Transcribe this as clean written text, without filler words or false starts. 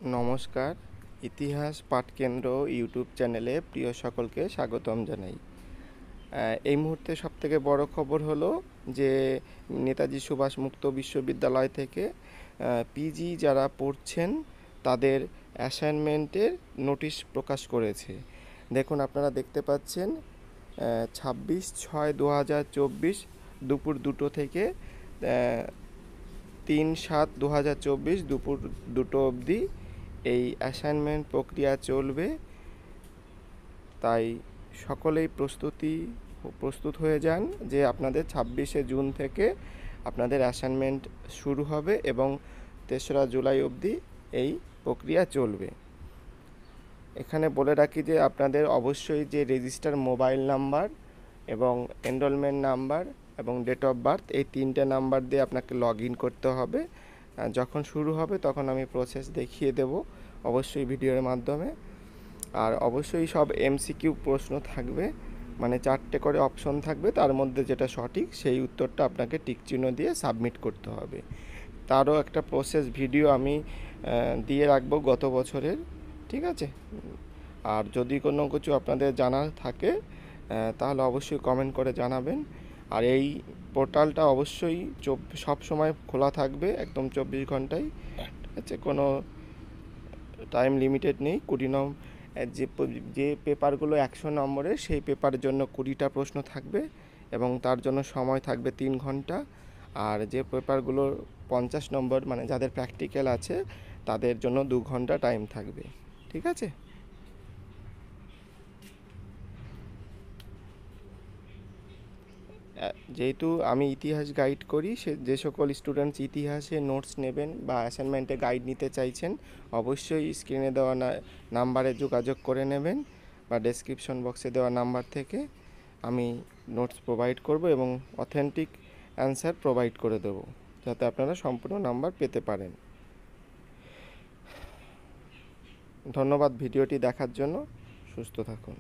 নমস্কার। ইতিহাস পাঠকেন্দ্র ইউটিউব চ্যানেলে প্রিয় সকলকে স্বাগতম জানাই। এই মুহূর্তে সবথেকে বড় খবর হলো যে নেতাজি সুভাষ মুক্ত বিশ্ববিদ্যালয় থেকে পিজি যারা পড়ছেন তাদের অ্যাসাইনমেন্টের নোটিশ প্রকাশ করেছে। দেখুন, আপনারা দেখতে পাচ্ছেন 26/6/2024 দুপুর 2টো থেকে 3/7/2024 দুপুর 2টো অবধি এই অ্যাসাইনমেন্ট প্রক্রিয়া চলবে। তাই সকলেই প্রস্তুত হয়ে যান যে আপনাদের 26শে জুন থেকে আপনাদের অ্যাসাইনমেন্ট শুরু হবে এবং 3রা জুলাই অবধি এই প্রক্রিয়া চলবে। এখানে বলে রাখি যে আপনাদের অবশ্যই যে রেজিস্টার মোবাইল নাম্বার এবং এনরোলমেন্ট নাম্বার এবং ডেট অফ বার্থ, এই 3টে নাম্বার দিয়ে আপনাকে লগ ইন করতে হবে। যখন শুরু হবে তখন আমি প্রসেস দেখিয়ে দেব অবশ্যই ভিডিওর মাধ্যমে। আর অবশ্যই সব এমসিকিউ প্রশ্ন থাকবে, মানে 4টে করে অপশন থাকবে, তার মধ্যে যেটা সঠিক সেই উত্তরটা আপনাকে টিকচিহ্ন দিয়ে সাবমিট করতে হবে। তারও একটা প্রসেস ভিডিও আমি দিয়ে রাখবো গত বছরের, ঠিক আছে? আর যদি কোনো কিছু আপনাদের জানার থাকে তাহলে অবশ্যই কমেন্ট করে জানাবেন। আর এই পোর্টালটা অবশ্যই সব সময় খোলা থাকবে, একদম 24 ঘন্টায়, ঠিক আছে? কোনো টাইম লিমিটেড নেই। 20 নম্বর যে পেপারগুলো 100 নম্বরের সেই পেপারের জন্য 20টা প্রশ্ন থাকবে এবং তার জন্য সময় থাকবে 3 ঘন্টা। আর যে পেপারগুলো 50 নম্বর, মানে যাদের প্র্যাকটিক্যাল আছে, তাদের জন্য 2 ঘন্টা টাইম থাকবে, ঠিক আছে? যেহেতু আমি ইতিহাস গাইড করি, যে সকল স্টুডেন্টস ইতিহাসে নোটস নেবেন বা অ্যাসাইনমেন্টে গাইড নিতে চাইছেন, অবশ্যই স্ক্রিনে দেওয়া নাম্বারে যোগাযোগ করে নেবেন বা ডেসক্রিপশন বক্সে দেওয়া নাম্বার থেকে আমি নোটস প্রোভাইড করব এবং অথেন্টিক অ্যান্সার প্রোভাইড করে দেবো, যাতে আপনারা সম্পূর্ণ নাম্বার পেতে পারেন। ধন্যবাদ ভিডিওটি দেখার জন্য। সুস্থ থাকুন।